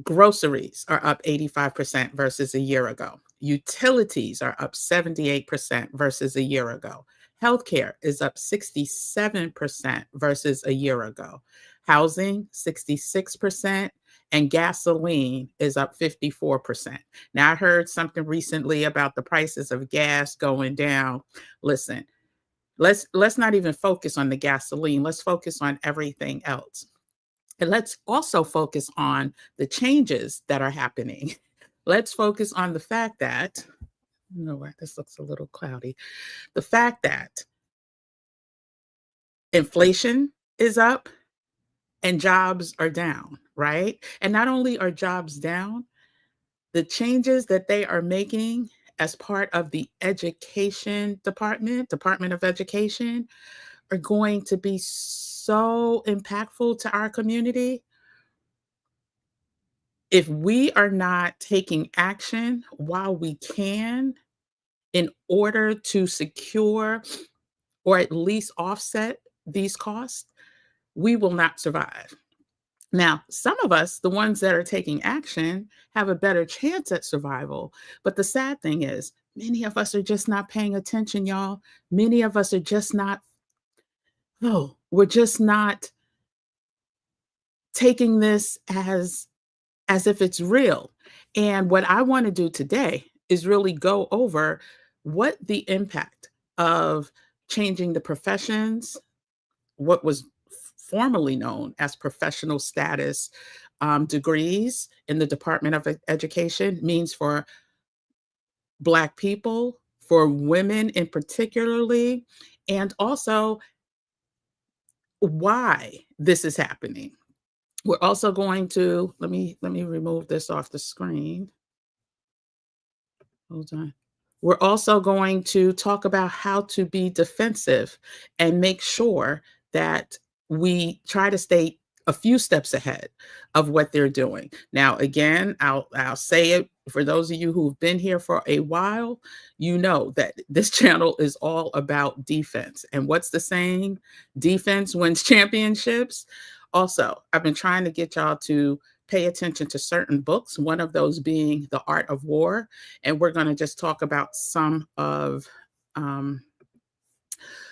Groceries are up 85% versus a year ago. Utilities are up 78% versus a year ago. Healthcare is up 67% versus a year ago. Housing, 66%, and gasoline is up 54%. Now, I heard something recently about the prices of gas going down. Listen, let's not even focus on the gasoline. Let's focus on everything else. And let's also focus on the changes that are happening. Let's focus on the fact that, you know what, this looks a little cloudy. The fact that inflation is up and jobs are down, right? And not only are jobs down, the changes that they are making as part of the education Department of Education, are going to be so impactful to our community. If we are not taking action while we can in order to secure or at least offset these costs, we will not survive. Now, some of us, the ones that are taking action, have a better chance at survival. But the sad thing is, many of us are just not paying attention, y'all. Many of us are just not, oh, we're just not taking this as if it's real. And what I want to do today is really go over what the impact of changing the professions, what was formerly known as professional status degrees in the Department of Education, means for Black people, for women in particularly, and also why this is happening. We're also going to let me remove this off the screen. Hold on. We're also going to talk about how to be defensive and make sure that we try to stay a few steps ahead of what they're doing. Now, again, I'll say it for those of you who've been here for a while, you know that this channel is all about defense. And what's the saying? Defense wins championships. Also, I've been trying to get y'all to pay attention to certain books, one of those being The Art of War. And we're going to just talk about um,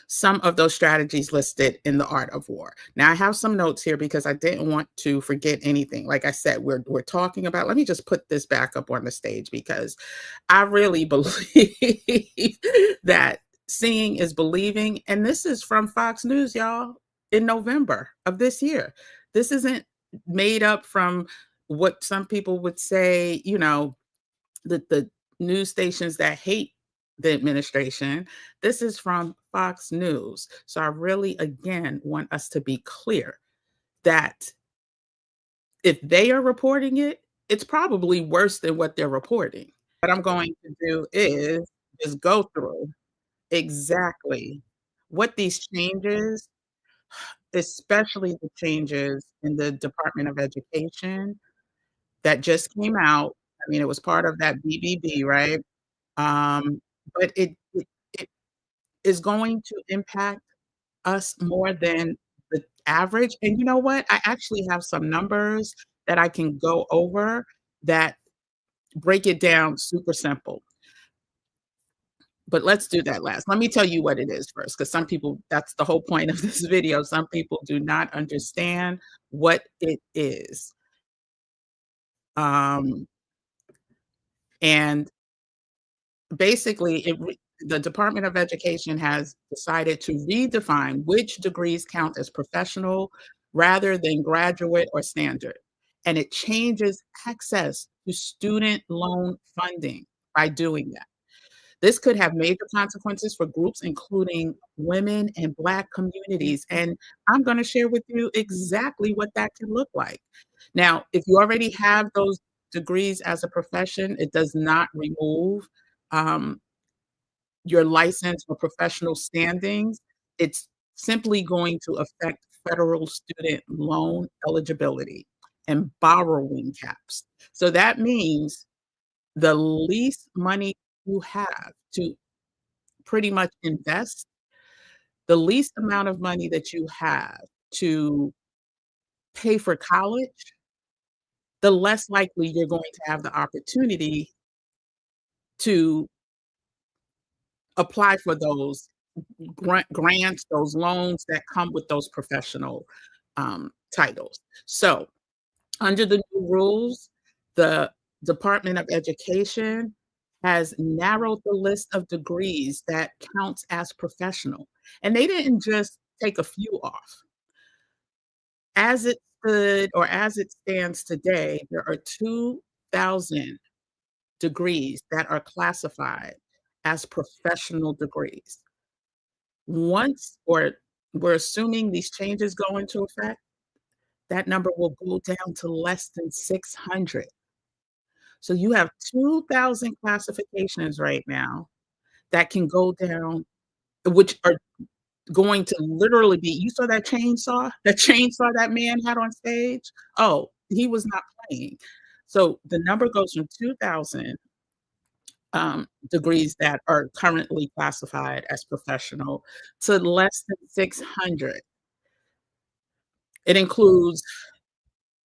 some of those strategies listed in The Art of War. Now, I have some notes here because I didn't want to forget anything. Like I said, we're talking about, let me just put this back up on the stage because I really believe that seeing is believing. And this is from Fox News, y'all, in November of this year. This isn't made up from what some people would say, the news stations that hate the administration. This is from Fox News. So I really, again, want us to be clear that if they are reporting it, it's probably worse than what they're reporting. What I'm going to do is just go through exactly what these changes, especially the changes in the Department of Education that just came out. I mean, it was part of that BBB, right? But it is going to impact us more than the average. And you know what? I actually have some numbers that I can go over that break it down super simple. But let's do that last. Let me tell you what it is first, because some people, that's the whole point of this video. Some people do not understand what it is. Um, and basically, the Department of Education has decided to redefine which degrees count as professional rather than graduate or standard. And it changes access to student loan funding by doing that. This could have major consequences for groups including women and Black communities, and I'm gonna share with you exactly what that can look like. Now, if you already have those degrees as a profession, it does not remove, um, your license or professional standings. It's simply going to affect federal student loan eligibility and borrowing caps. So that means the least money you have to pretty much invest, the least amount of money that you have to pay for college, the less likely you're going to have the opportunity to apply for those grants, those loans that come with those professional titles. So, under the new rules, the Department of Education has narrowed the list of degrees that counts as professional. And they didn't just take a few off. As it stood or as it stands today, there are 2,000 degrees that are classified as professional degrees. Once or we're assuming these changes go into effect, that number will go down to less than 600. So you have 2,000 classifications right now that can go down, which are going to literally be you saw that chainsaw? That chainsaw that man had on stage? Oh, he was not playing. So the number goes from 2,000 degrees that are currently classified as professional to less than 600. It includes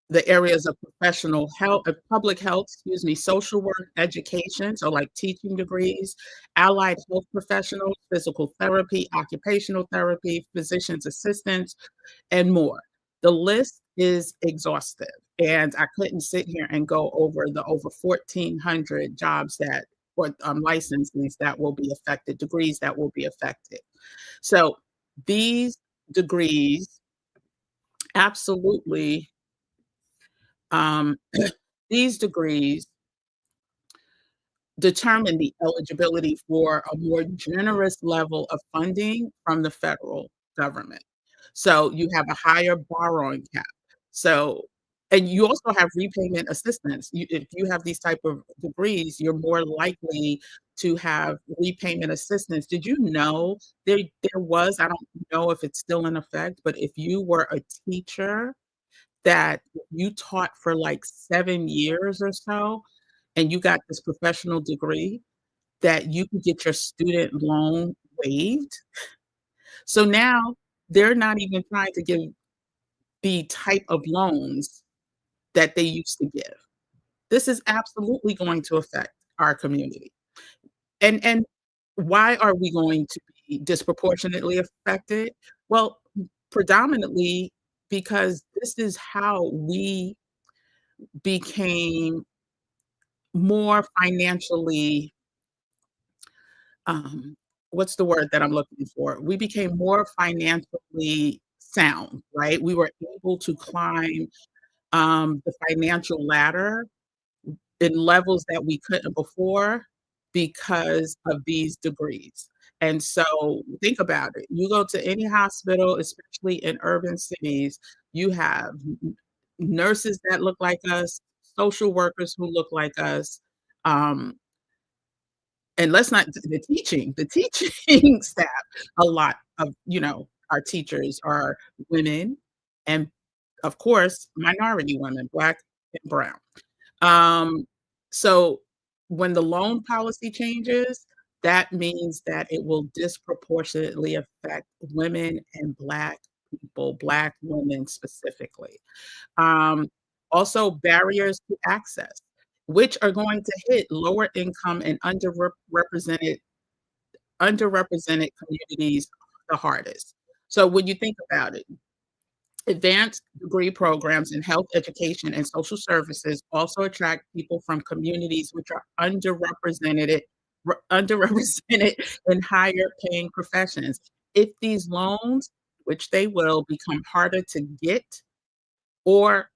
the areas of professional health, public health, excuse me, social work, education, so like teaching degrees, allied health professionals, physical therapy, occupational therapy, physician's assistants, and more. The list is exhaustive, and I couldn't sit here and go over 1,400 jobs that or licenses that will be affected, degrees that will be affected. So these degrees absolutely um, these degrees determine the eligibility for a more generous level of funding from the federal government. So you have a higher borrowing cap. So and you also have repayment assistance. If you have these type of degrees, you're more likely to have repayment assistance. Did you know there was, I don't know if it's still in effect, but if you were a teacher that you taught for like 7 years or so, and you got this professional degree, that you can get your student loan waived. So now they're not even trying to give the type of loans that they used to give. This is absolutely going to affect our community. And why are we going to be disproportionately affected? Well, predominantly because this is how we became more financially, um, what's the word that I'm looking for? We became more financially sound, right? We were able to climb the financial ladder in levels that we couldn't before because of these degrees. And so think about it. You go to any hospital, especially in urban cities, you have nurses that look like us, social workers who look like us, um, and let's not the teaching staff, a lot of, our teachers are women and, of course, minority women, Black and brown. Um, so when the loan policy changes, that means that it will disproportionately affect women and Black people, Black women specifically. Um, Also barriers to access, which are going to hit lower income and underrepresented communities the hardest. So when you think about it, advanced degree programs in health education and social services also attract people from communities which are underrepresented in higher paying professions. If these loans, which they will, become harder to get, or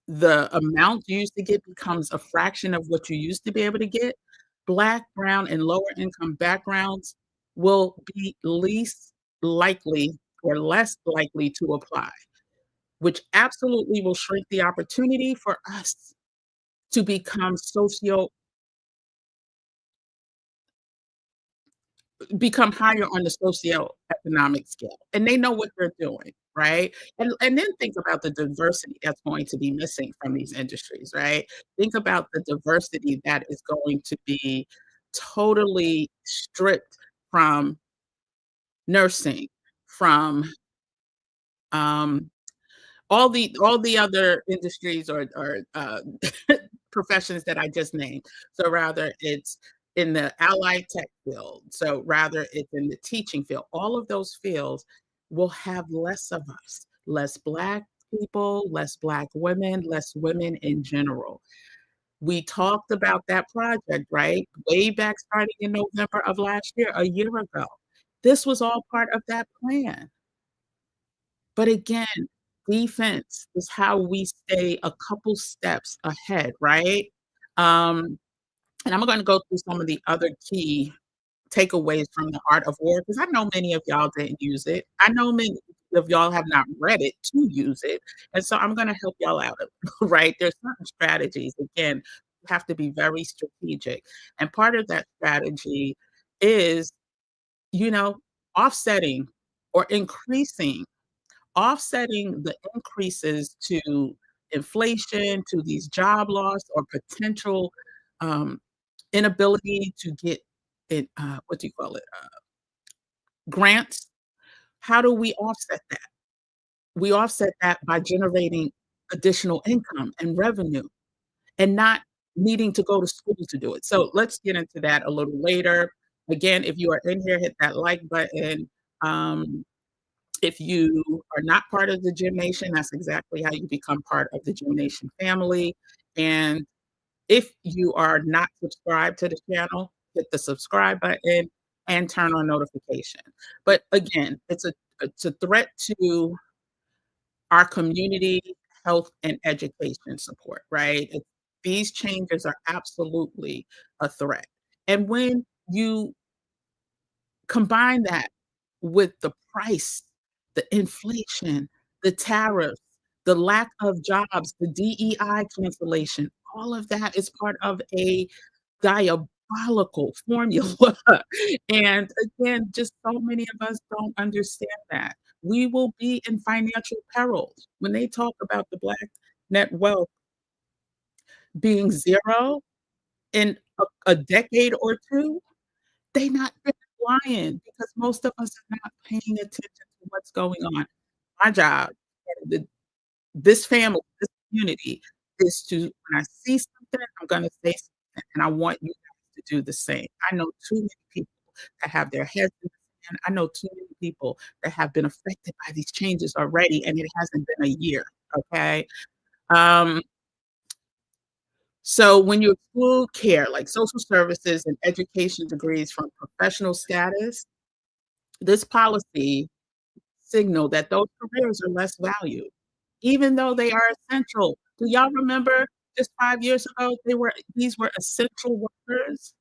the amount you used to get becomes a fraction of what you used to be able to get, Black, brown, and lower income backgrounds will be least likely or less likely to apply, which absolutely will shrink the opportunity for us to become higher on the socioeconomic scale, and they know what they're doing, right? And then think about the diversity that's going to be missing from these industries, right? Think about the diversity that is going to be totally stripped from nursing, from, um, All the other industries or professions that I just named. So rather it's in the allied tech field, so rather it's in the teaching field. All of those fields will have less of us, less Black people, less Black women, less women in general. We talked about that project, right? Way back starting in November of last year, a year ago. This was all part of that plan. But again, defense is how we stay a couple steps ahead, right? Um, and I'm gonna go through some of the other key takeaways from the Art of War because I know many of y'all didn't use it. I know many of y'all have not read it to use it, and so I'm gonna help y'all out, right? There's certain strategies, again, you have to be very strategic, and part of that strategy is, you know, offsetting or offsetting the increases to inflation, to these job loss or potential, um, inability to get it, what do you call it, grants. How do we offset that? We offset that by generating additional income and revenue and not needing to go to school to do it. So let's get into that a little later. Again, if you are in here, hit that like button. Um, If you are not part of the Gym Nation, that's exactly how you become part of the Gym Nation family. And if you are not subscribed to the channel, hit the subscribe button and turn on notification. But again, it's a threat to our community health and education support, right? These changes are absolutely a threat. And when you combine that with the price, the inflation, the tariffs, the lack of jobs, the DEI cancellation, all of that is part of a diabolical formula. And again, just so many of us don't understand that. We will be in financial peril. When they talk about the Black net wealth being 0 in a decade or 2, they're lying because most of us are not paying attention to what's going on. My job, the this family, this community is to when I see something, I'm gonna say something, and I want you guys to do the same. I know too many people that have their heads in the sand. I know too many people that have been affected by these changes already, and it hasn't been a year, okay? Um, so when you exclude care, like social services and education degrees from professional status, this policy signal that those careers are less valued, even though they are essential. Do y'all remember just 5 years ago, these were essential workers?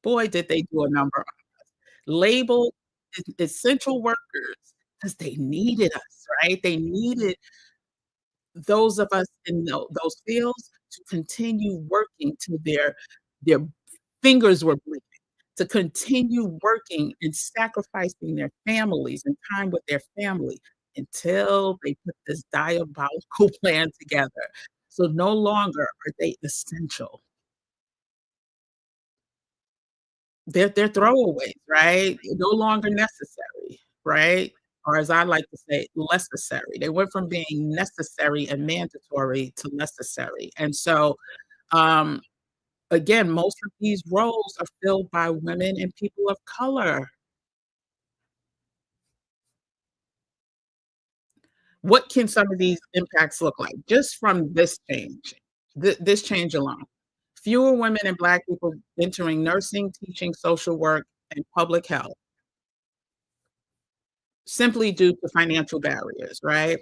Boy, did they do a number. Labeled essential workers because they needed us, right? They needed those of us in those fields to continue working till their fingers were bleeding, to continue working and sacrificing their families and time with their family until they put this diabolical plan together. So no longer are they essential. They're throwaways, right? No longer necessary, right? Or as I like to say, less necessary. They went from being necessary and mandatory to necessary. And so, um, again, most of these roles are filled by women and people of color. What can some of these impacts look like just from this change, this change alone? Fewer women and Black people entering nursing, teaching, social work, and public health simply due to financial barriers, right?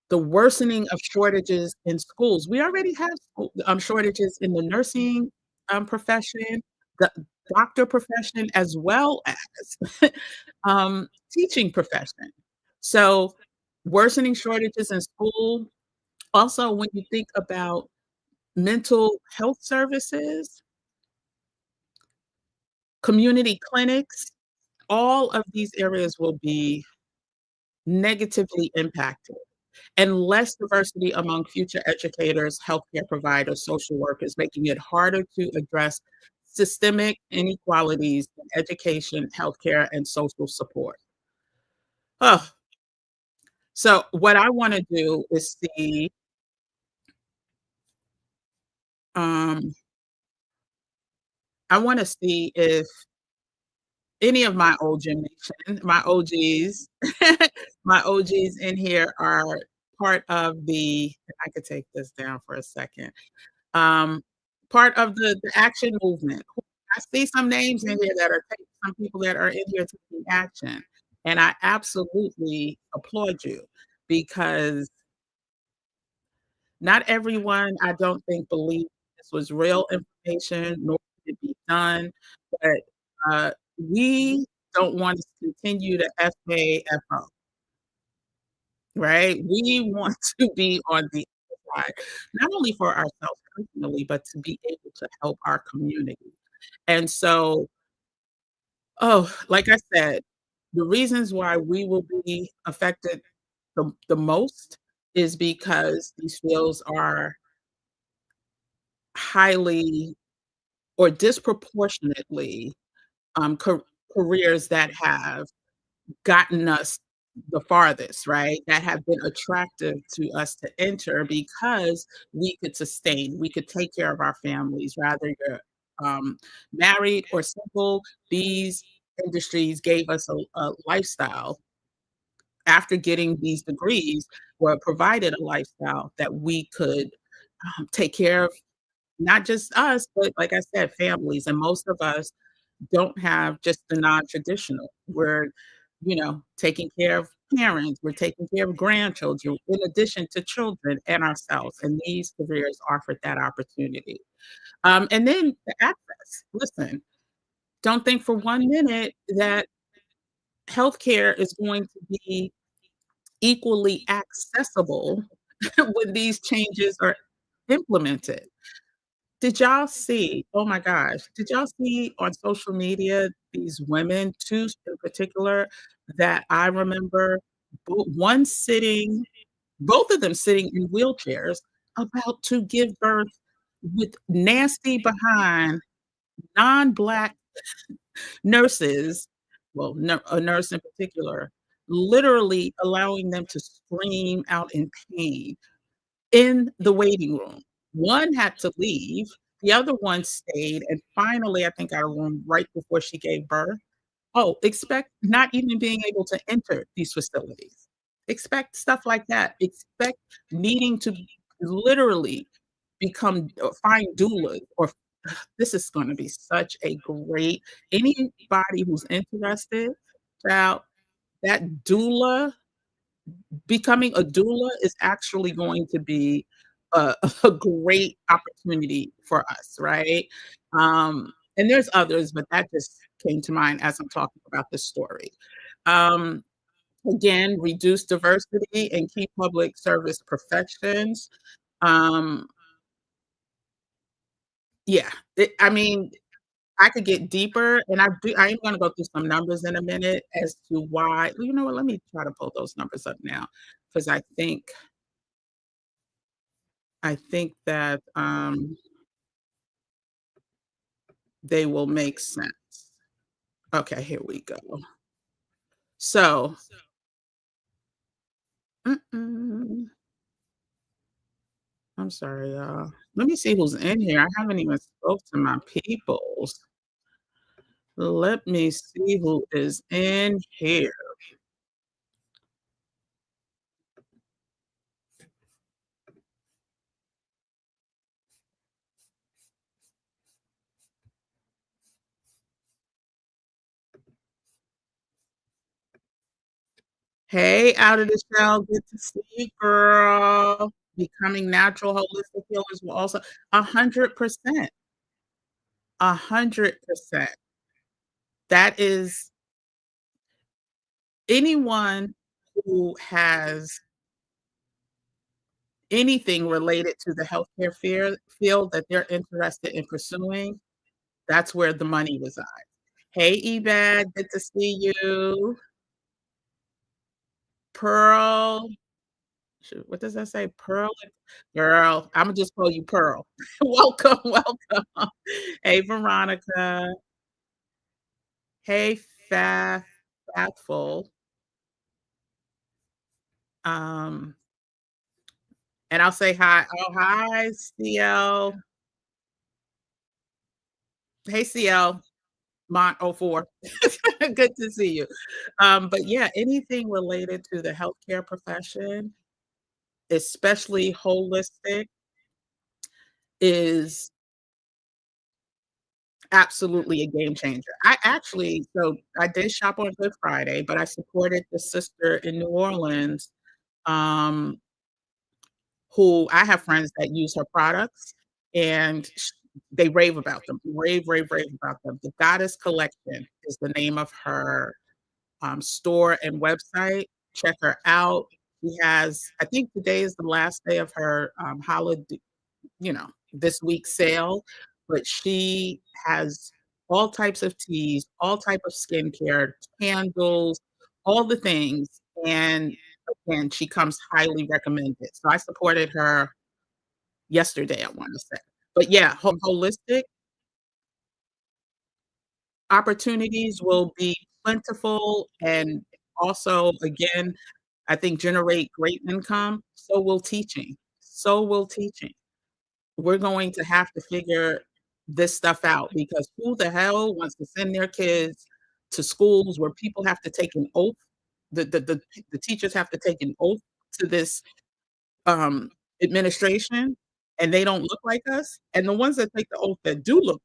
The worsening of shortages in schools. We already have shortages in the nursing profession, the doctor profession, as well as teaching profession. So, worsening shortages in school. Also, when you think about mental health services, community clinics, all of these areas will be negatively impacted. And less diversity among future educators, healthcare providers, social workers, making it harder to address systemic inequalities in education, healthcare, and social support. Oh, So what I wanna do is see, um, I wanna see if any of my old gym nation, my OGs, my OGs in here are part of the I could take this down for a second, um, part of the action movement. I see some names in here that are taking some people that are in here taking action, and I absolutely applaud you because not everyone, I don't think, believed this was real information, nor could it be done, but, we don't want to continue to FAFO, right? We want to be on the other side, not only for ourselves personally, but to be able to help our community. And so, like I said, the reasons why we will be affected the most is because these fields are highly or disproportionately, careers that have gotten us the farthest, right? That have been attractive to us to enter because we could sustain, we could take care of our families, rather you're, married or single. These industries gave us a lifestyle after getting these degrees, or provided a lifestyle that we could, take care of not just us, but like I said, families, and most of us don't have just the non-traditional. We're, taking care of parents, we're taking care of grandchildren, in addition to children and ourselves, and these careers offered that opportunity. And then the access. Listen, don't think for 1 minute that healthcare is going to be equally accessible when these changes are implemented. Did y'all see oh my gosh, did y'all see on social media these women, 2 in particular, that I remember, one sitting both of them sitting in wheelchairs, about to give birth with nasty behind non-Black nurses, well, a nurse in particular, literally allowing them to scream out in pain in the waiting room. One had to leave, the other one stayed, and finally, I think got a room right before she gave birth. Oh, expect not even being able to enter these facilities. Expect stuff like that. Expect needing to literally become or find doulas or this is gonna be such a great anybody who's interested, child, that doula becoming a doula is actually going to be a a great opportunity for us, right? And there's others, but that just came to mind as I'm talking about this story. Um, Again, reduce diversity and key public service professions. Um, yeah, I mean, I could get deeper, and I am gonna go through some numbers in a minute as to why you know what, let me try to pull those numbers up now, because I think that, they will make sense. Okay, here we go. So mm-mm, I'm sorry, y'all. Let me see who's in here. I haven't even spoke to my peoples. Let me see who is in here. Hey, out of the shell, good to see you, girl. Becoming natural holistic healers will also 100%, 100%. That is anyone who has anything related to the healthcare field that they're interested in pursuing, that's where the money resides. Hey, Ebad, good to see you. Pearl, shoot, what does that say? Pearl? Girl, Imma just call you Pearl. Welcome, welcome. Hey, Veronica. Hey, Faithful. Um, and I'll say hi. Oh, hi, CL. Hey, CL. Mont oh 04. Good to see you. But yeah, anything related to the healthcare profession, especially holistic, is absolutely a game changer. I actually so I did shop on Good Friday, but I supported the sister in New Orleans, um, who I have friends that use her products, and they rave about them, rave, rave, rave about them. The Goddess Collection is the name of her store and website. Check her out. She has, I think today is the last day of her holiday, this week's sale, but she has all types of teas, all type of skincare, candles, all the things. And again, she comes highly recommended. So I supported her yesterday, I want to say. But yeah, holistic opportunities will be plentiful and also, again, I think generate great income. So will teaching. So will teaching. We're going to have to figure this stuff out because who the hell wants to send their kids to schools where people have to take an oath? The teachers have to take an oath to this um, administration, and they don't look like us. And the ones that take the oath that do look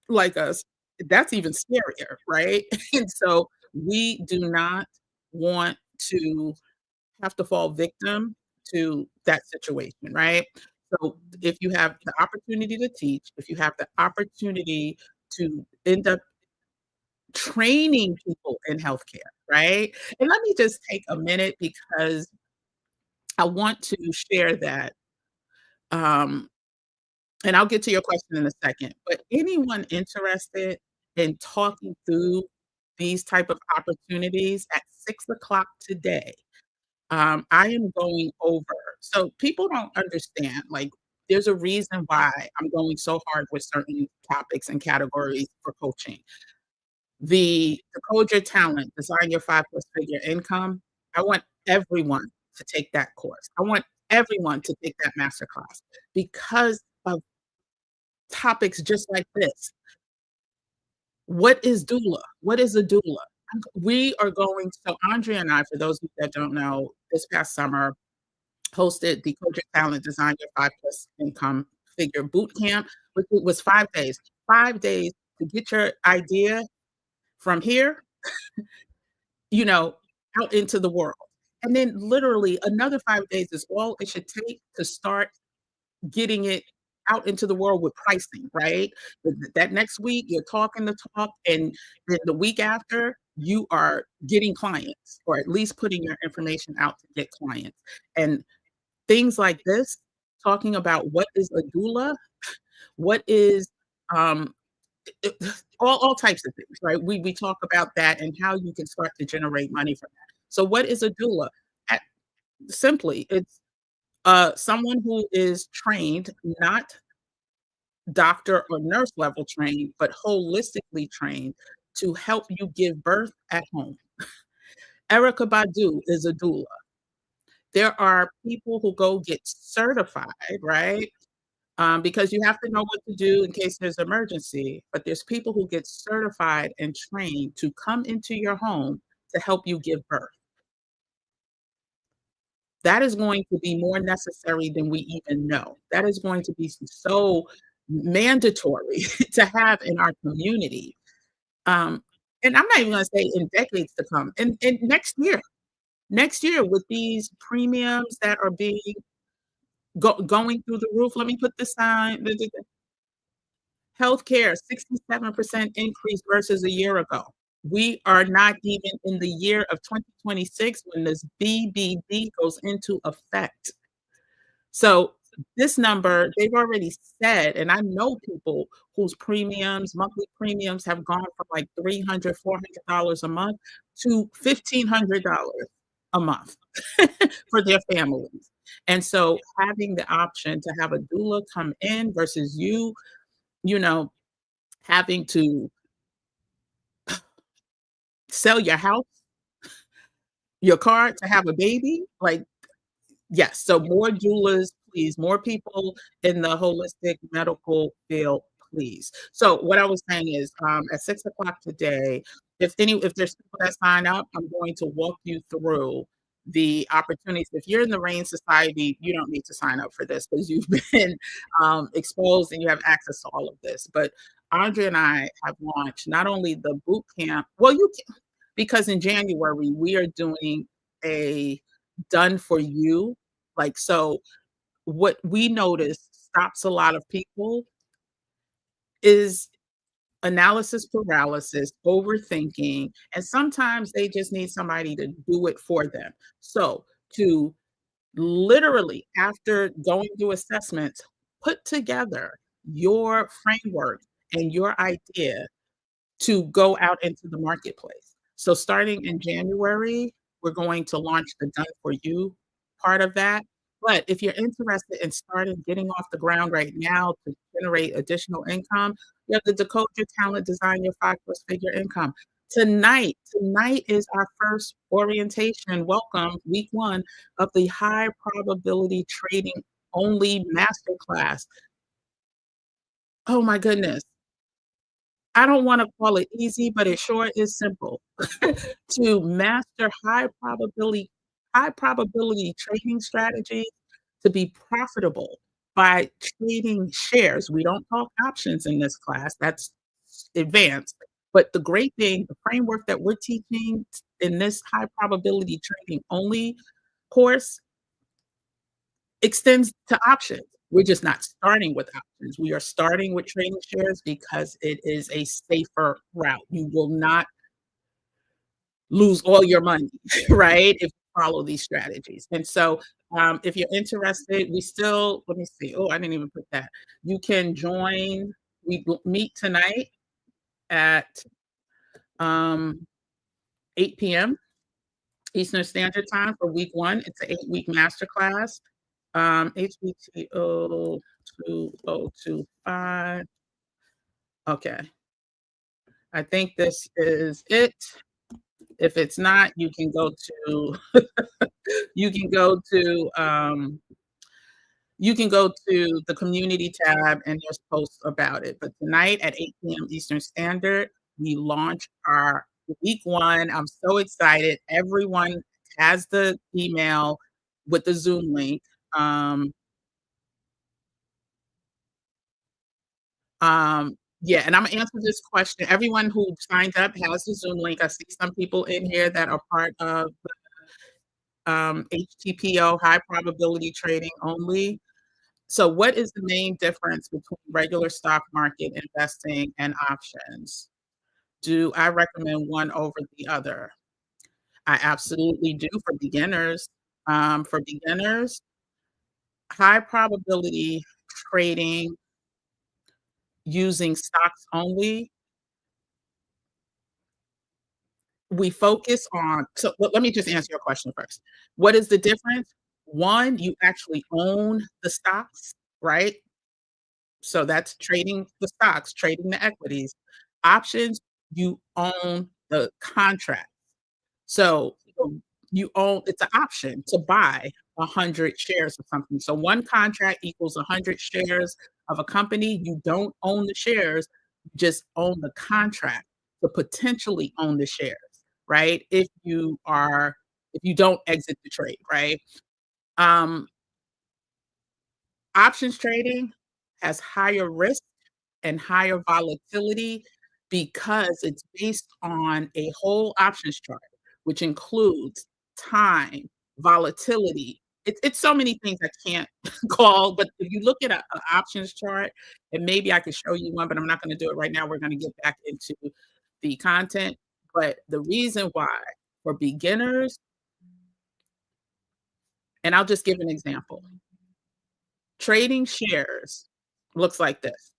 like us, that's even scarier, right? And so we do not want to have to fall victim to that situation, right? So if you have the opportunity to teach, if you have the opportunity to end up training people in healthcare, right? And let me just take a minute because I want to share that. Um, and I'll get to your question in a second. But anyone interested in talking through these type of opportunities at 6 o'clock today, I am going over so people don't understand, like, there's a reason why I'm going so hard with certain topics and categories for coaching. The Decode Your Talent, Design Your 5 Plus Figure Income, I want everyone to take that course. I want everyone to take that masterclass because of topics just like this. What is doula? What is a doula? We are going so Andrea and I, for those of you that don't know, this past summer hosted the Coach Your Talent Design Your 5 Plus Income Figure Boot Camp, which was 5 days. 5 days to get your idea from here, you know, out into the world. And then literally another 5 days is all it should take to start getting it out into the world with pricing, right? That next week, you're talking the talk, and then the week after, you are getting clients or at least putting your information out to get clients. And things like this, talking about what is a doula, what is, um, it all types of things, right? We talk about that and how you can start to generate money from that. So what is a doula? At simply, it's, someone who is trained, not doctor or nurse level trained, but holistically trained to help you give birth at home. Erica Badu is a doula. There are people who go get certified, right? Because you have to know what to do in case there's emergency. But there's people who get certified and trained to come into your home to help you give birth. That is going to be more necessary than we even know. That is going to be so mandatory to have in our community. Um, and I'm not even gonna say in decades to come, and next year with these premiums that are being going through the roof, let me put the sign, the healthcare, 67% increase versus a year ago. We are not even in the year of 2026 when this BBB goes into effect. So this number, they've already said, and I know people whose monthly premiums have gone from like $300, $400 a month to $1,500 a month for their families. And so having the option to have a doula come in versus you know, having to sell your house, your car to have a baby, like Yes, so more doulas, please, more people in the holistic medical field, please. So what I was saying is, at 6 o'clock today, if there's people that sign up, I'm going to walk you through the opportunities. If you're in the RAIN Society, you don't need to sign up for this because you've been, exposed and you have access to all of this. But Andrea and I have launched not only the boot camp, well, you can, because in January, we are doing a done for you, like, so what we notice stops a lot of people is analysis paralysis, overthinking, and sometimes they just need somebody to do it for them. So, to literally, after going through assessments, put together your framework and your idea to go out into the marketplace. So starting in January, we're going to launch the Done For You part of that. But if you're interested in starting getting off the ground right now to generate additional income, you have to decode your talent, design your 5+ figure income. Tonight is our first orientation, welcome, week 1 of the high probability trading only masterclass. Oh my goodness. I don't wanna call it easy, but it sure is simple to master high probability trading strategies to be profitable by trading shares. We don't talk options in this class, that's advanced. But the great thing, the framework that we're teaching in this high probability trading only course extends to options. We're just not starting with options. We are starting with trading shares because it is a safer route. You will not lose all your money, right, if you follow these strategies. And so, if you're interested, we still let me see. Oh, I didn't even put that. You can join. We will meet tonight at, um, 8 p.m. Eastern Standard Time for week 1. It's an 8-week masterclass. HBTO 2025. Okay, I think this is it. If it's not, you can go to you can go to, you can go to the community tab and there's posts about it. But tonight at 8 p.m. Eastern Standard, we launch our week 1. I'm so excited. Everyone has the email with the Zoom link. Um, yeah, and Imma answer this question. Everyone who signed up has the Zoom link. I see some people in here that are part of, HTPO, high probability trading only. So what is the main difference between regular stock market investing and options? Do I recommend one over the other? I absolutely do for beginners. For beginners, high probability trading using stocks only, we focus on, so let me just answer your question first. What is the difference? One, you actually own the stocks, right? So that's trading the stocks, trading the equities. Options, you own the contract. So, you own, it's an option to buy 100 shares of something. So one contract equals 100 shares of a company. You don't own the shares, you just own the contract to potentially own the shares, right? If you don't exit the trade, right? Um, Options trading has higher risk and higher volatility because it's based on a whole options chart, which includes time, volatility. It's so many things I can't call, but if you look at a options chart, and maybe I could show you one, but I'm not gonna do it right now. We're gonna get back into the content. But the reason why for beginners, and I'll just give an example. Trading shares looks like this.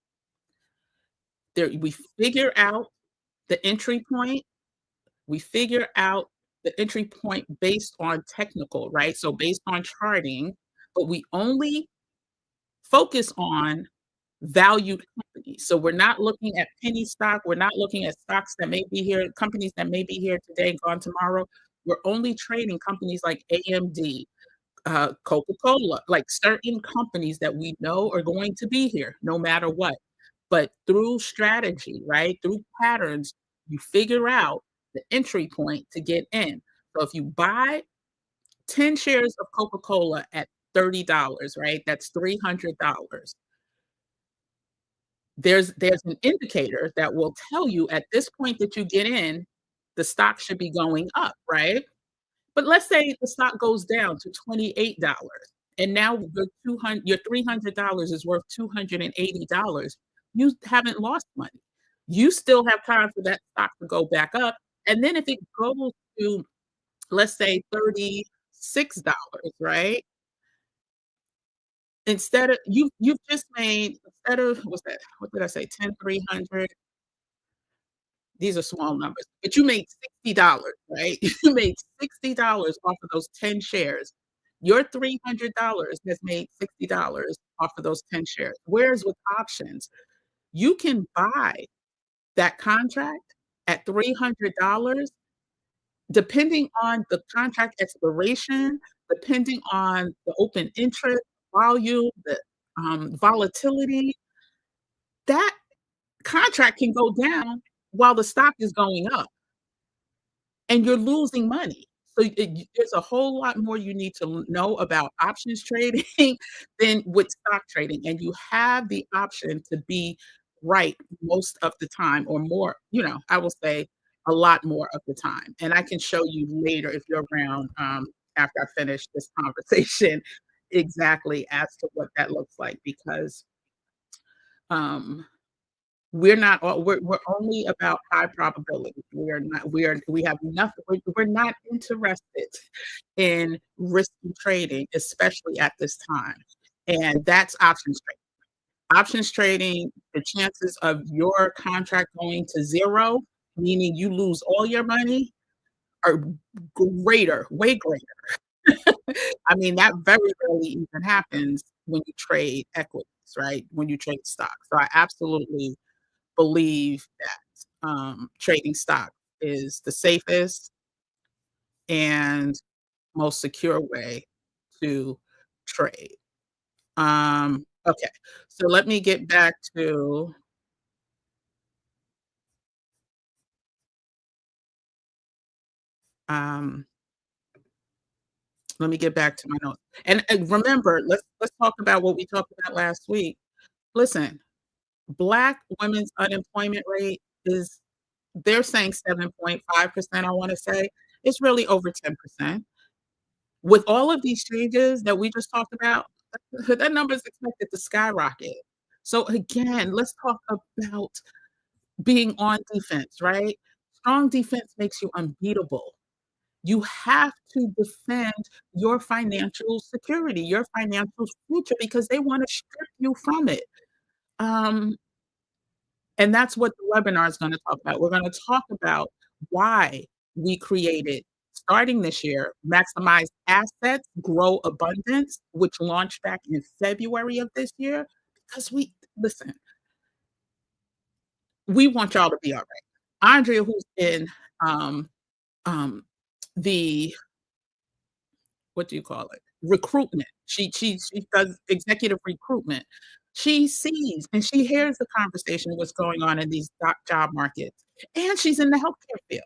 There, we figure out the entry point. We figure out the entry point based on technical, right? So based on charting, but we only focus on valued companies. So we're not looking at penny stock. We're not looking at stocks that may be here, companies that may be here today and gone tomorrow. We're only trading companies like AMD, Coca-Cola, like certain companies that we know are going to be here no matter what. But through strategy, right? Through patterns, you figure out the entry point to get in. So if you buy 10 shares of Coca-Cola at $30, right? That's $300. There's an indicator that will tell you at this point that you get in, the stock should be going up, right? But let's say the stock goes down to $28 and now your $300 is worth $280. You haven't lost money. You still have time for that stock to go back up, and then if it goes to, let's say, $36, right? Instead of you've just made instead of what's that? What did I say? 10, 300. These are small numbers, but you made $60, right? You made $60 off of those 10 shares. Your $300 has made $60 off of those 10 shares. Whereas with options, you can buy that contract at $300 depending on the contract expiration, depending on the open interest, volume, the, volatility, that contract can go down while the stock is going up. And you're losing money. So there's a whole lot more you need to know about options trading than with stock trading, and you have the option to be right most of the time or more, I will say a lot more of the time. And I can show you later if you're around, after I finish this conversation, exactly as to what that looks like because, um we're not all we're only about high probability. We have nothing we're not interested in risky trading, especially at this time, and that's options trading. Options trading, the chances of your contract going to 0, meaning you lose all your money, are greater, way greater. I mean, that very rarely even happens when you trade equities, right? When you trade stocks. So I absolutely believe that, trading stock is the safest and most secure way to trade. Okay, so um, let me get back to my notes. And remember, let's talk about what we talked about last week. Listen, Black women's unemployment rate is they're saying 7.5%, I wanna say. It's really over 10%. With all of these changes that we just talked about, that number is expected to skyrocket. So again, let's talk about being on defense, right? Strong defense makes you unbeatable. You have to defend your financial security, your financial future, because they wanna strip you from it. Um, and that's what the webinar is gonna talk about. We're gonna talk about why we created, starting this year, Maximize Assets, Grow Abundance, which launched back in February of this year, because listen, we want y'all to be all right. Andrea, who's in, um, um, the what do you call it? Recruitment. She does executive recruitment. She sees and she hears the conversation, what's going on in these job markets, and she's in the healthcare field.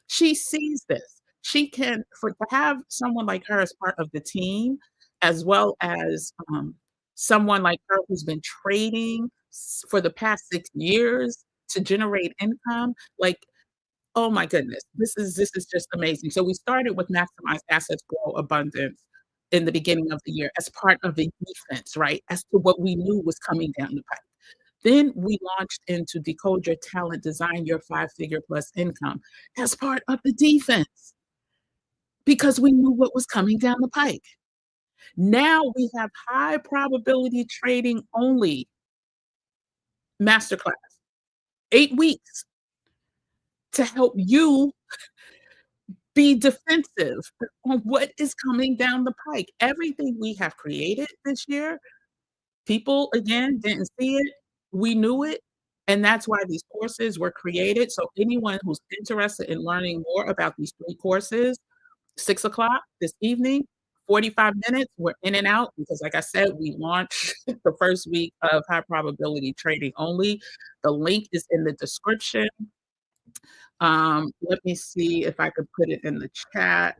She sees this. She can for to have someone like her as part of the team, as well as, someone like her who's been trading for the past 6 years to generate income, like, oh my goodness, this is just amazing. So we started with Maximize Assets, Grow Abundance in the beginning of the year as part of the defense, right? As to what we knew was coming down the pipe. Then we launched into Decode Your Talent, Design Your Five-Figure Plus Income as part of the defense because we knew what was coming down the pike. Now we have high probability trading only masterclass, 8 weeks to help you be defensive on what is coming down the pike. Everything we have created this year, people, again, didn't see it. We knew it, and that's why these courses were created. So anyone who's interested in learning more about these 3 courses, 6 o'clock this evening, 45 minutes, we're in and out because, like I said, we launched the first week of high probability trading only. The link is in the description. Let me see if I could put it in the chat.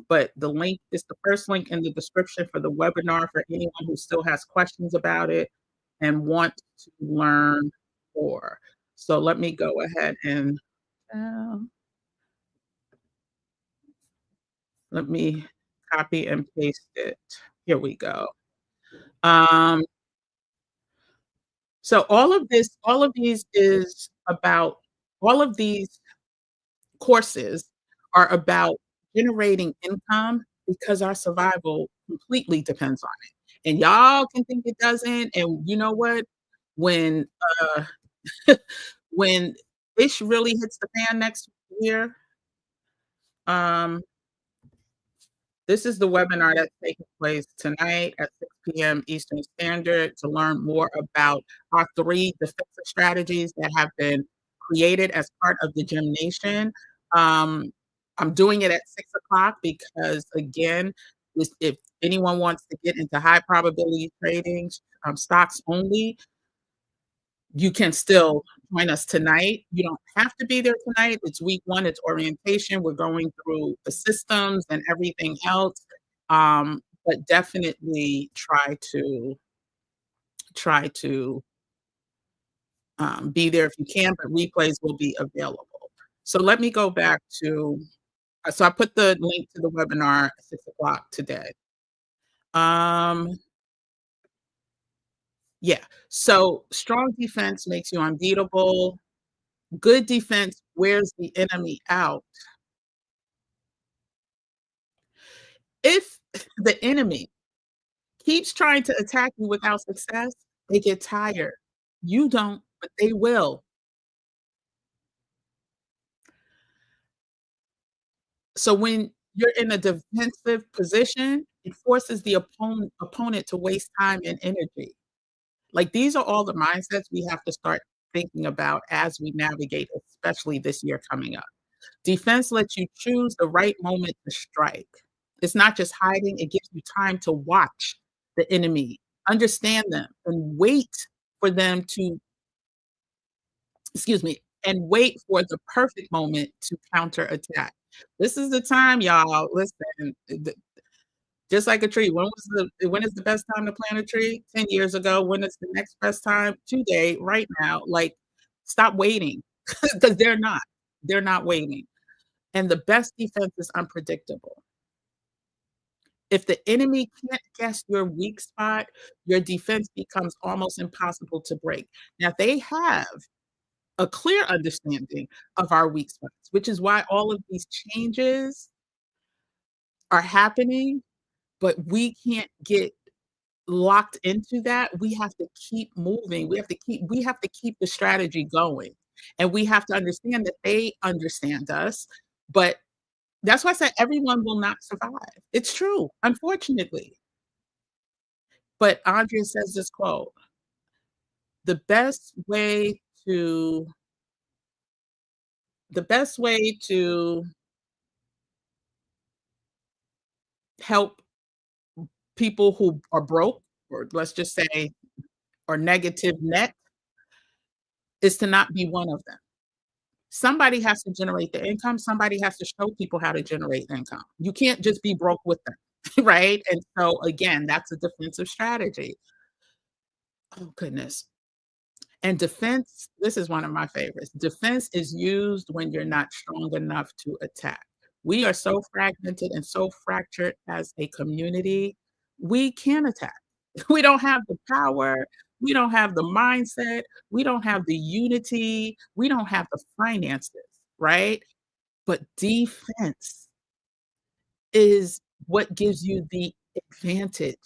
But the link is the first link in the description for the webinar for anyone who still has questions about it and wants to learn more. So let me go ahead and uh, let me copy and paste it. Here we go. Um, so all of these is about all of these courses are about generating income because our survival completely depends on it. And y'all can think it doesn't. And you know what? When uh when ish really hits the fan next year, um, this is the webinar that's taking place tonight at 6 p.m. Eastern Standard to learn more about our 3 defensive strategies that have been created as part of the Gym Nation. Um, I'm doing it at 6 o'clock because, again, if anyone wants to get into high probability trading, stocks only, you can still join us tonight. You don't have to be there tonight. It's week 1, it's orientation. We're going through the systems and everything else. But definitely try to be there if you can, but replays will be available. So let me go back to so I put the link to the webinar at 6 o'clock today. Um, yeah. So strong defense makes you unbeatable. Good defense wears the enemy out. If the enemy keeps trying to attack you without success, they get tired. You don't, but they will. So when you're in a defensive position, it forces the opponent to waste time and energy. Like, these are all the mindsets we have to start thinking about as we navigate, especially this year coming up. Defense lets you choose the right moment to strike. It's not just hiding, it gives you time to watch the enemy, understand them, and wait for them to, excuse me, and wait for the perfect moment to counterattack. This is the time, y'all. Listen, just like a tree. When is the best time to plant a tree? 10 years ago. When is the next best time? Today, right now. Like, stop waiting because they're not. They're not waiting. And the best defense is unpredictable. If the enemy can't guess your weak spot, your defense becomes almost impossible to break. Now, they have a clear understanding of our weak spots, which is why all of these changes are happening, but we can't get locked into that. We have to keep moving. We have to keep the strategy going. And we have to understand that they understand us, but that's why I said everyone will not survive. It's true, unfortunately. But Andrea says this quote, "The best way to the best way to help people who are broke, or let's just say, or negative net, is to not be one of them." Somebody has to generate the income, somebody has to show people how to generate income. You can't just be broke with them, right? And so, again, that's a defensive strategy. Oh, goodness. And defense, this is one of my favorites. Defense is used when you're not strong enough to attack. We are so fragmented and so fractured as a community, we can attack. We don't have the power, we don't have the mindset, we don't have the unity, we don't have the finances, right? But defense is what gives you the advantage.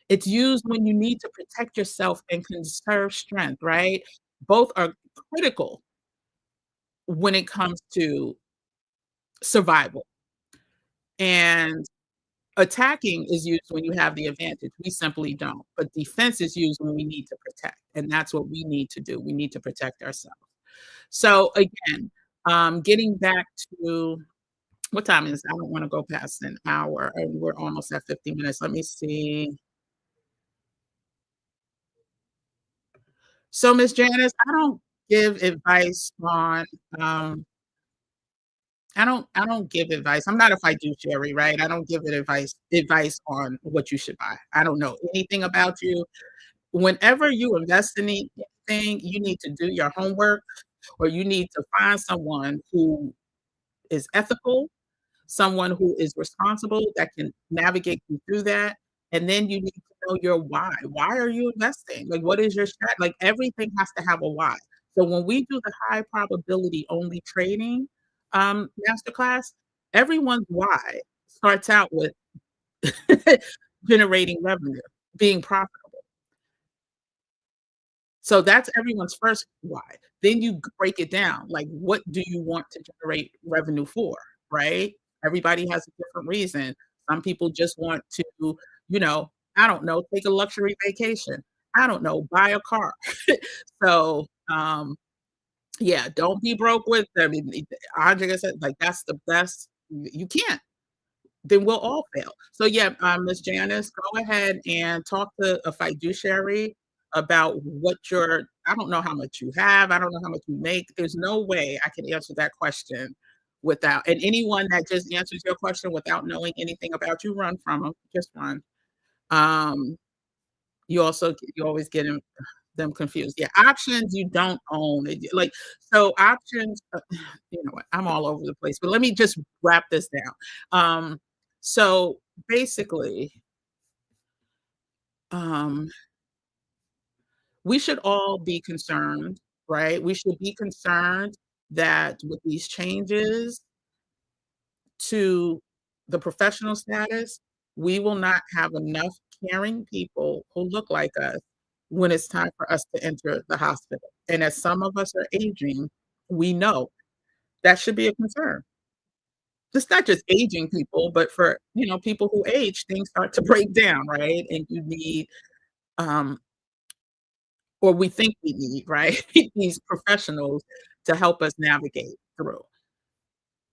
It's used when you need to protect yourself and conserve strength, right? Both are critical when it comes to survival. And attacking is used when you have the advantage. We simply don't. But defense is used when we need to protect. And that's what we need to do. We need to protect ourselves. So again, getting back to What time is it? I don't wanna go past an hour, and we're almost at 50 minutes. Let me see. So, Miss Janice, I don't give advice on, um I don't give advice. I'm not a fiduciary, right? I don't give it advice on what you should buy. I don't know anything about you. Whenever you invest in anything, you need to do your homework, or you need to find someone who is ethical, someone who is responsible that can navigate you through that. And then you need to know your why. Why are you investing? Like, what is your strat? Like, everything has to have a why. So when we do the high probability only trading masterclass, everyone's why starts out with generating revenue, being profitable. So that's everyone's first why. Then you break it down, like, what do you want to generate revenue for, right? Everybody has a different reason. Some people just want to, I don't know, take a luxury vacation. I don't know, buy a car. So, yeah, don't be broke with I mean, Andre said, like, that's the best. You can't. Then we'll all fail. So yeah, Ms. Janice, go ahead and talk to a fiduciary about what your I don't know how much you have, I don't know how much you make. There's no way I can answer that question without and anyone that just answers your question without knowing anything about you, run from them, just run. Um, you always get them confused. Yeah, options you don't own. Like so options, you know what? I'm all over the place, but let me just wrap this down. So basically, um, we should all be concerned, right? We should be concerned that with these changes to the professional status, we will not have enough caring people who look like us when it's time for us to enter the hospital. And as some of us are aging, we know that should be a concern. It's not just aging people, but for, people who age, things start to break down, right? And you need, um, or we think we need, right? These professionals to help us navigate through.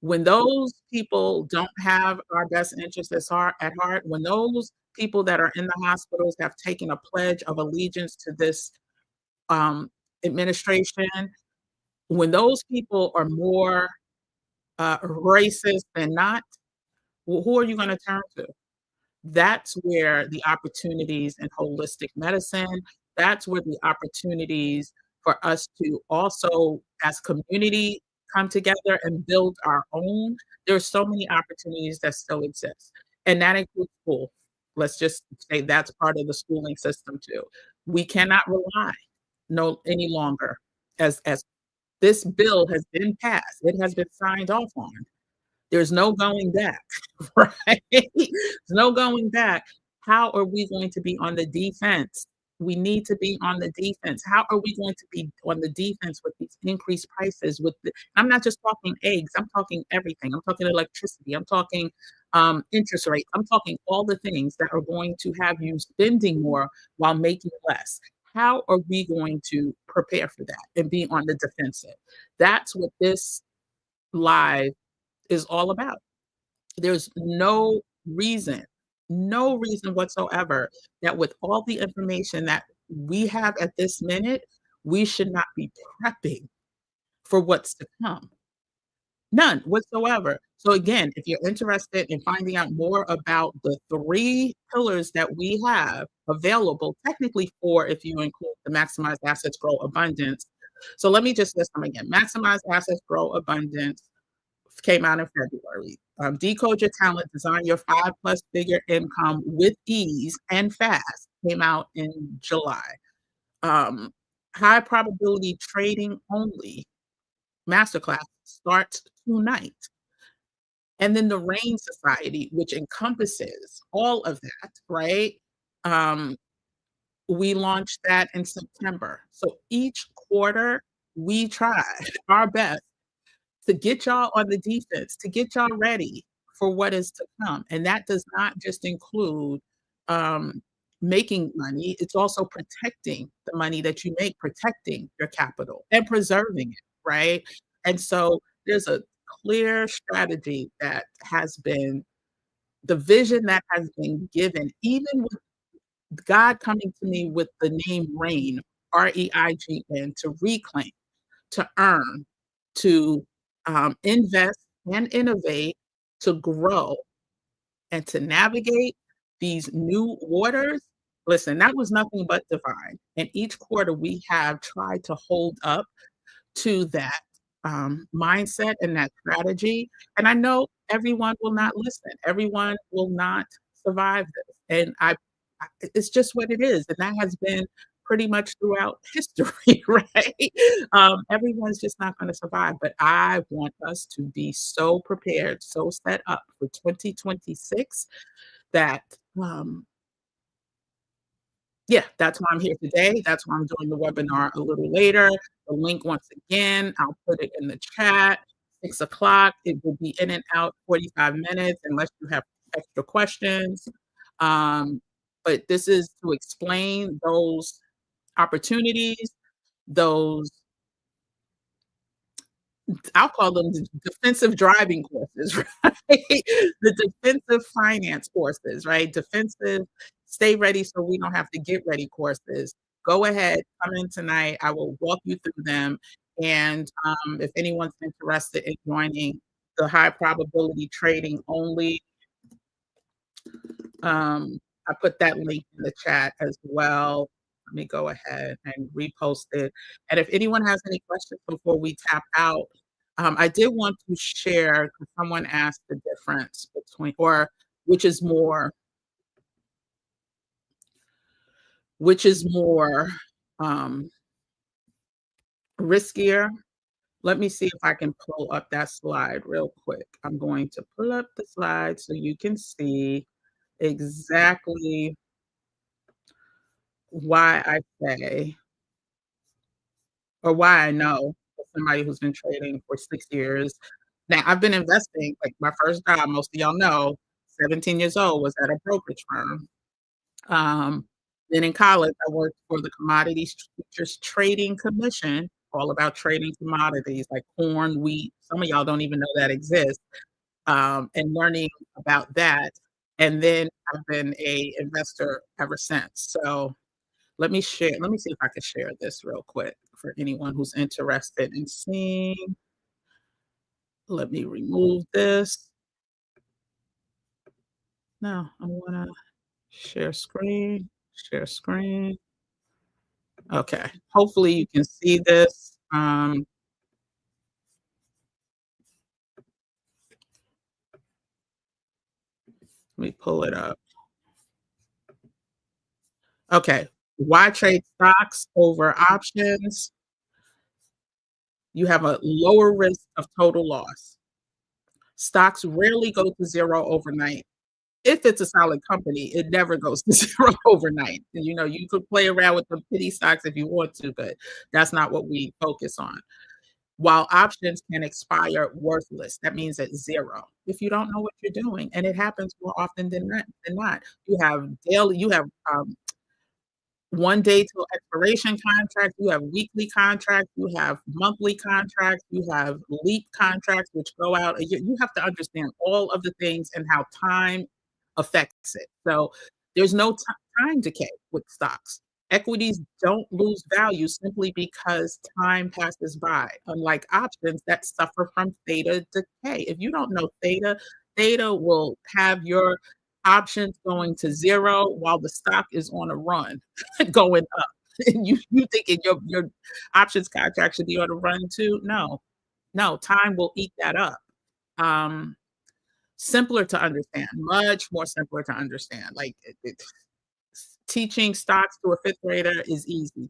When those people don't have our best interests at heart, when those people that are in the hospitals have taken a pledge of allegiance to this administration, when those people are more racist than not, who are you going to turn to? That's where the opportunities in holistic medicine, that's where the opportunities for us to also, as community, come together and build our own. There's so many opportunities that still exist, and that includes school. Let's just say that's part of the schooling system too. We cannot rely no any longer as this bill has been passed, it has been signed off on. There's no going back, right? There's no going back. How are we going to be on the defense? We need to be on the defense. How are we going to be on the defense with these increased prices? I'm not just talking eggs, I'm talking everything. I'm talking electricity, I'm talking interest rates, I'm talking all the things that are going to have you spending more while making less. How are we going to prepare for that and be on the defensive? That's what this live is all about. There's reason, no reason whatsoever that with all the information that we have at this minute, we should not be prepping for what's to come. None whatsoever. So again, if you're interested in finding out more about the 3 pillars that we have available, technically 4 if you include the maximize assets, grow abundance. So let me just list them again. Maximize assets, grow abundance, came out in February. Decode Your Talent, Design Your 5+ Figure Income with Ease and Fast came out in July. Um, High Probability Trading Only Masterclass starts tonight. And then the Rain Society, which encompasses all of that, right? Um, we launched that in September. So each quarter, we try our best to get y'all on the defense, to get y'all ready for what is to come. And that does not just include um, making money, it's also protecting the money that you make, protecting your capital and preserving it, right? And so there's a clear strategy that has been the vision that has been given, even with God coming to me with the name REIGN, R-E-I-G-N, to reclaim, to earn, to invest and innovate, to grow, and to navigate these new waters. Listen, that was nothing but divine. And each quarter we have tried to hold up to that mindset and that strategy. And I know everyone will not listen. Everyone will not survive this. And it's just what it is. And that has been pretty much throughout history, right? Everyone's just not going to survive. But I want us to be so prepared, so set up for 2026 that yeah, that's why I'm here today. That's why I'm doing the webinar a little later. The link, once again, I'll put it in the chat. 6 o'clock. It will be in and out 45 minutes unless you have extra questions. Um, but this is to explain those opportunities, those I'll call them the defensive driving courses, right? The defensive finance courses, right? Defensive stay ready so we don't have to get ready courses. Go ahead, come in tonight. I will walk you through them. And if anyone's interested in joining the high probability trading only, I put that link in the chat as well. Let me go ahead and repost it. And if anyone has any questions before we tap out, I did want to share, 'cause someone asked the difference between, or which is more, which is more um, riskier. Let me see if I can pull up that slide real quick. I'm going to pull up the slide so you can see exactly why I say, or why I know, as somebody who's been trading for 6 years. Now, I've been investing, like, my first job, most of y'all know, 17 years old, was at a brokerage firm. Um, then in college, I worked for the Commodities Futures Trading Commission, all about trading commodities like corn, wheat. Some of y'all don't even know that exists, and learning about that. And then I've been a investor ever since. So let me see if I can share this real quick for anyone who's interested in seeing. Let me remove this. No, I wanna share screen, share screen. Okay, hopefully you can see this. Let me pull it up. Okay, why trade stocks over options? You have a lower risk of total loss. Stocks rarely go to zero overnight. If it's a solid company, it never goes to zero overnight. And, you could play around with the penny stocks if you want to, but that's not what we focus on. While options can expire worthless, that means at zero. If you don't know what you're doing, and it happens more often than not. You have 1 day till expiration contracts, you have weekly contracts, you have monthly contracts, you have leap contracts, which go out. You have to understand all of the things and how time affects it. So there's no time decay with stocks. Equities don't lose value simply because time passes by, unlike options that suffer from theta decay. If you don't know theta, theta will have your options going to zero while the stock is on a run going up. And you thinking your options contract should be on a run too? No, no, time will eat that up. Um, Simpler to understand, much more simpler to understand. Like teaching stocks to a fifth grader is easy.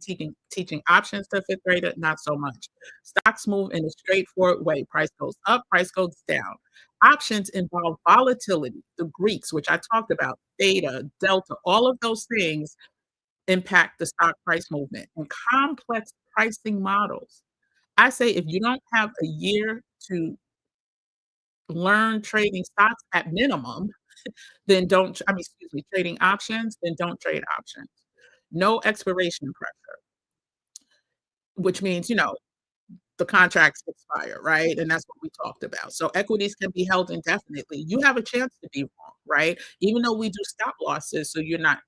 Teaching options to a fifth grader, not so much. Stocks move in a straightforward way. Price goes up, price goes down. Options involve volatility, the Greeks, which I talked about, theta, delta, all of those things impact the stock price movement and complex pricing models. I say if you don't have a year to learn trading stocks at minimum, then don't, I mean, excuse me, trading options, then don't trade options. No expiration pressure, which means, the contracts expire, right? And that's what we talked about. So equities can be held indefinitely. You have a chance to be wrong, right? Even though we do stop losses, so you're not,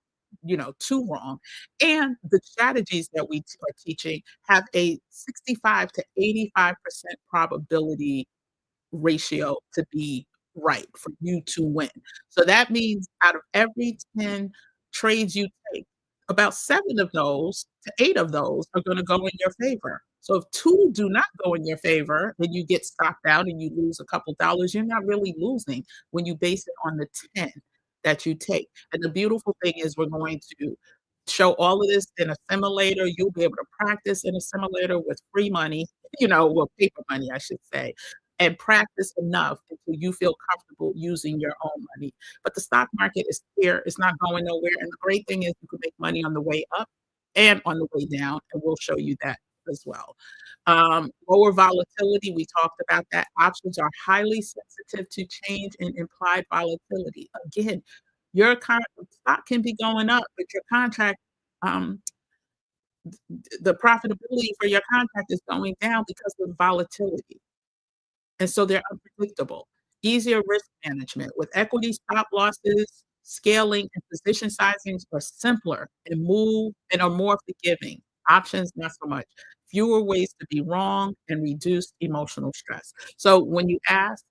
too wrong. And the strategies that we are teaching have a 65 to 85% probability ratio to be right for you to win. So that means out of every 10 trades you take, about 7 of those to 8 of those are gonna go in your favor. So if 2 do not go in your favor, then you get stopped out and you lose a couple dollars, you're not really losing when you base it on the 10 that you take. And the beautiful thing is we're going to show all of this in a simulator. You'll be able to practice in a simulator with free money, well, paper money, I should say, and practice enough until you feel comfortable using your own money. But the stock market is here, it's not going nowhere. And the great thing is you can make money on the way up and on the way down, and we'll show you that as well. Lower volatility, we talked about that. Options are highly sensitive to change in implied volatility. Again, your stock can be going up, but your contract, um, the profitability for your contract is going down because of volatility. And so they're unpredictable. Easier risk management with equity stop losses, scaling, and position sizings are simpler and are more forgiving. Options, not so much. Fewer ways to be wrong and reduced emotional stress. So when you ask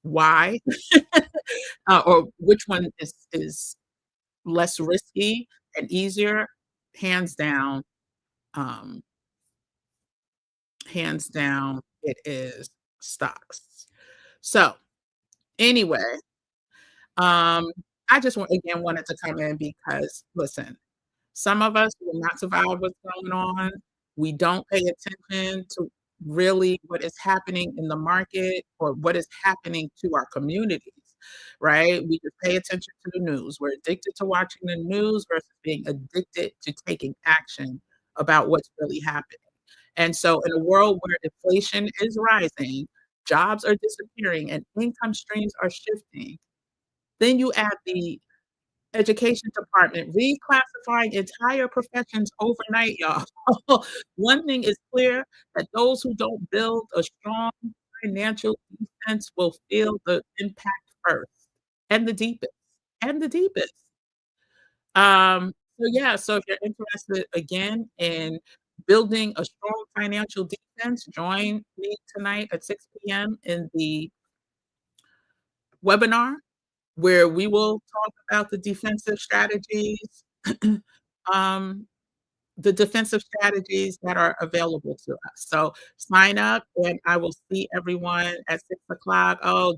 why or which one is less risky and easier, hands down, um, hands down, it is stocks. So anyway, Um, I just wanted to come in because, listen, some of us will not survive what's going on. We don't pay attention to really what is happening in the market or what is happening to our communities, right? We just pay attention to the news. We're addicted to watching the news versus being addicted to taking action about what's really happening. And so in a world where inflation is rising, jobs are disappearing, and income streams are shifting, then you add the education department reclassifying entire professions overnight, y'all. One thing is clear, that those who don't build a strong financial defense will feel the impact first and the deepest, and the deepest. So if you're interested again in building a strong financial defense, join me tonight at 6 p.m. in the webinar where we will talk about um, the defensive strategies that are available to us. So sign up, and I will see everyone at 6 o'clock. Oh,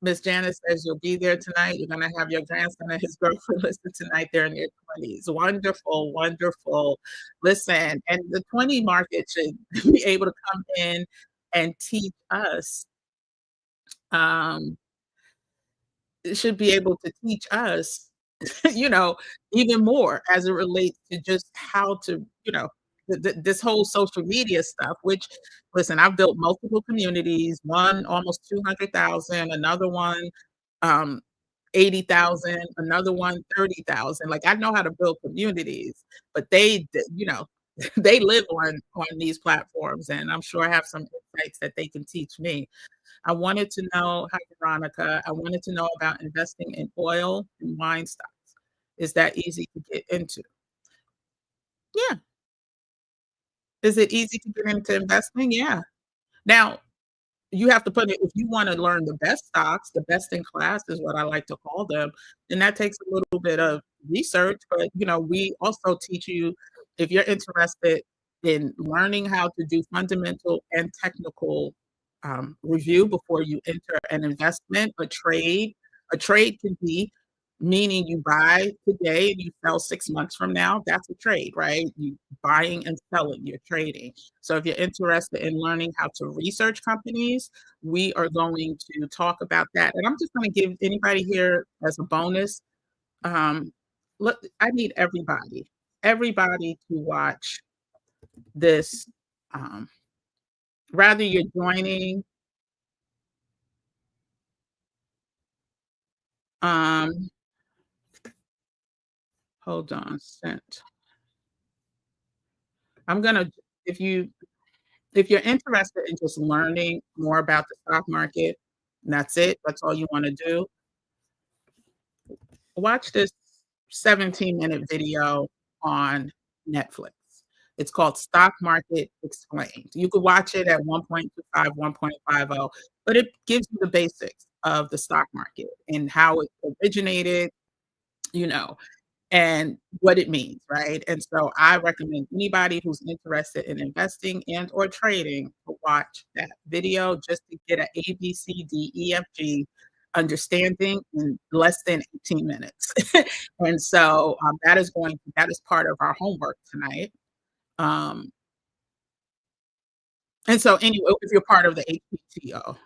Miss Janice says you'll be there tonight. You're gonna have your grandson and his girlfriend listen tonight. They're in their 20s. Wonderful, wonderful. Listen, and the 20 market should be able to come in and teach us um, should be able to teach us, you know, even more as it relates to just how to, this whole social media stuff, which, listen, I've built multiple communities, one almost 200,000, another one, um, 80,000, another one 30,000. Like, I know how to build communities, but they live on these platforms, and I'm sure I have some insights that they can teach me. I wanted to know Hi, Veronica. I wanted to know about investing in oil and wine stocks. Is that easy to get into? Yeah. Is it easy to get into investing? Yeah. Now, you have to put it if you wanna learn the best stocks, the best in class is what I like to call them, then that takes a little bit of research, but, we also teach you if you're interested in learning how to do fundamental and technical, review before you enter an investment, a trade can be meaning you buy today and you sell 6 months from now, that's a trade, right? You buying and selling, you're trading. So if you're interested in learning how to research companies, we are going to talk about that. And I'm just gonna give anybody here as a bonus, um, look, I need everybody to watch this, um, rather you're joining, um, hold on, sent. I'm gonna if you If you're interested in just learning more about the stock market, and that's it, that's all you wanna do, watch this 17-minute video on Netflix. It's called Stock Market Explained. You could watch it at 1.25, 1.50, but it gives you the basics of the stock market and how it originated, you know, and what it means, right? And so I recommend anybody who's interested in investing and or trading to watch that video just to get a ABCDEFG understanding in less than 18 minutes. And so that is part of our homework tonight. Um, and so anyway, if you're part of the HPTO,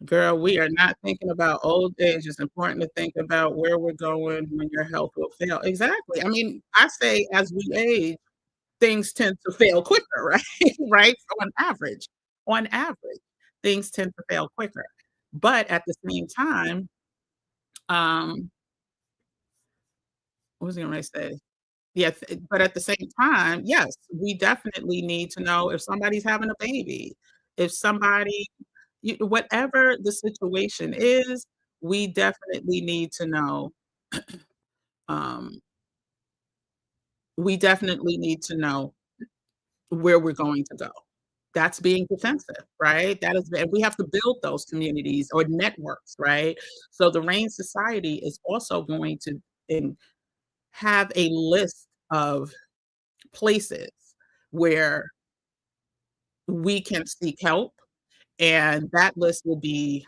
girl, we are not thinking about old age. It's important to think about where we're going when your health will fail. Exactly. I mean, I say as we age, things tend to fail quicker, right? Right? So on average, things tend to fail quicker. But at the same time, um, what was I gonna say? Yes, but at the same time, yes, we definitely need to know if somebody's having a baby, if somebody whatever the situation is, we definitely need to know, um, we definitely need to know where we're going to go. That's being defensive, right? That is and we have to build those communities or networks, right? So the RAIN Society is also going to and have a list of places where we can seek help, and that list will be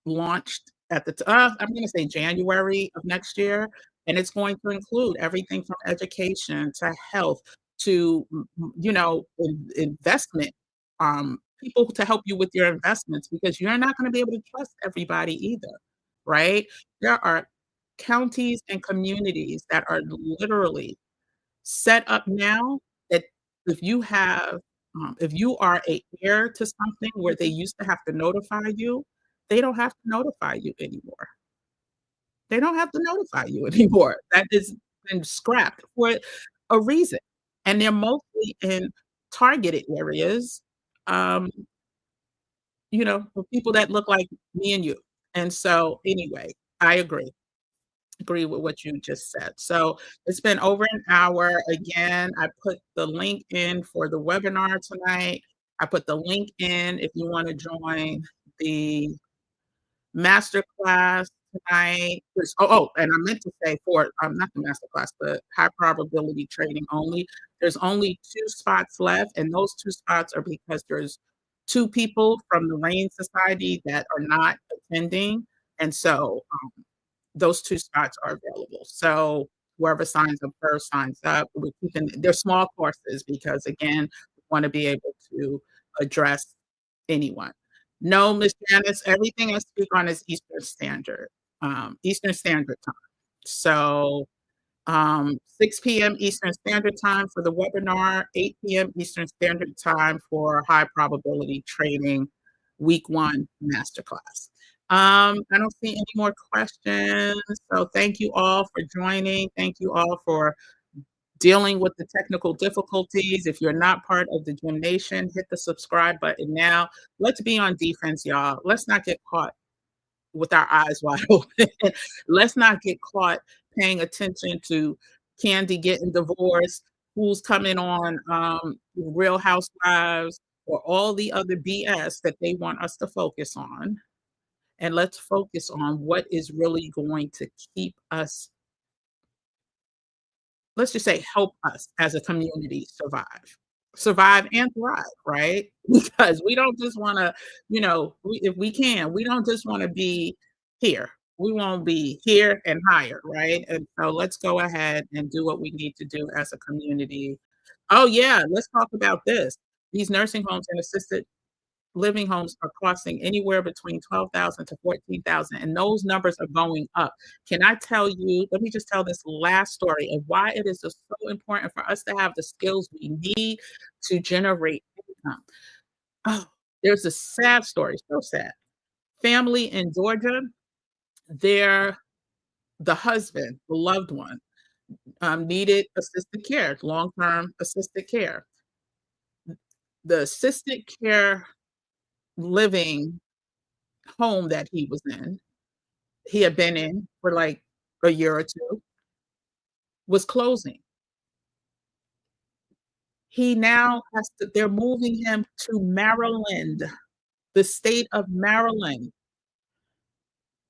launched at I'm gonna say January of next year, and it's going to include everything from education to health to, investment, people to help you with your investments because you're not gonna be able to trust everybody either, right? There are counties and communities that are literally set up now that if you have if you are a heir to something where they used to have to notify you, they don't have to notify you anymore. They don't have to notify you anymore. That has been scrapped for a reason, and they're mostly in targeted areas, um, for people that look like me and you, and so, anyway, I agree with what you just said. So it's been over an hour. Again, I put the link in for the webinar tonight. I put the link in if you want to join the masterclass tonight. And I meant to say for not the masterclass, but high probability trading only. There's only 2 spots left, and those 2 spots are because there's 2 people from the RAIN Society that are not attending. And so those 2 spots are available. So whoever signs up first signs up. They're small courses because again, we want to be able to address anyone. No, Miss Janice, everything I speak on is Eastern Standard Time. So 6 p.m. Eastern Standard Time for the webinar, 8 p.m. Eastern Standard Time for high probability trading week 1 masterclass. I don't see any more questions. So thank you all for joining. Thank you all for dealing with the technical difficulties. If you're not part of the Gym Nation, hit the subscribe button now. Let's be on defense, y'all. Let's not get caught with our eyes wide open. Let's not get caught paying attention to Candy getting divorced, who's coming on Real Housewives, or all the other BS that they want us to focus on. And let's focus on what is really going to keep us, let's just say, help us as a community survive and thrive, right? Because we don't just want to, if we can, we don't just want to be here. We want to be here and higher, right? And so let's go ahead and do what we need to do as a community. Oh, yeah, let's talk about this. These nursing homes and assisted living homes are costing anywhere between 12,000 to 14,000, and those numbers are going up. Can I tell you, let me just tell this last story of why it is just so important for us to have the skills we need to generate income. Oh, there's a sad story, so sad. Family in Georgia, their the husband, the loved one, needed assisted care, long-term assisted care. The assisted care living home that he had been in for, like, a year or 2, was closing. He now has to they're moving him to Maryland, the state of Maryland.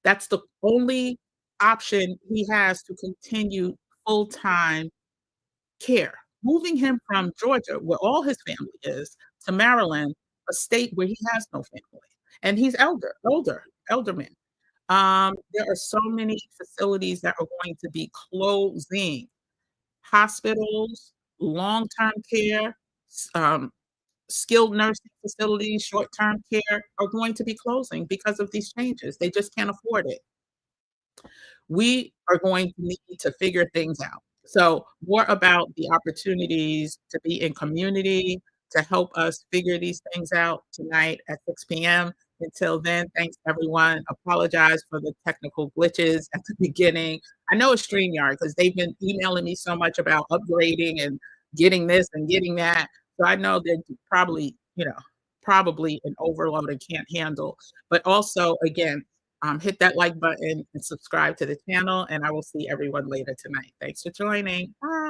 That's the only option he has to continue full-time care. Moving him from Georgia, where all his family is, to Maryland, a state where he has no family, and he's elderman. There are so many facilities that are going to be closing. Hospitals, long-term care, skilled nursing facilities, short-term care are going to be closing because of these changes. They just can't afford it. We are going to need to figure things out. So, more about the opportunities to be in community, to help us figure these things out tonight at 6 p.m. Until then, thanks everyone. Apologize for the technical glitches at the beginning. I know it's StreamYard because they've been emailing me so much about upgrading and getting this and getting that. So I know they're probably, probably an overload and can't handle. But also, again, hit that like button and subscribe to the channel, and I will see everyone later tonight. Thanks for joining. Bye.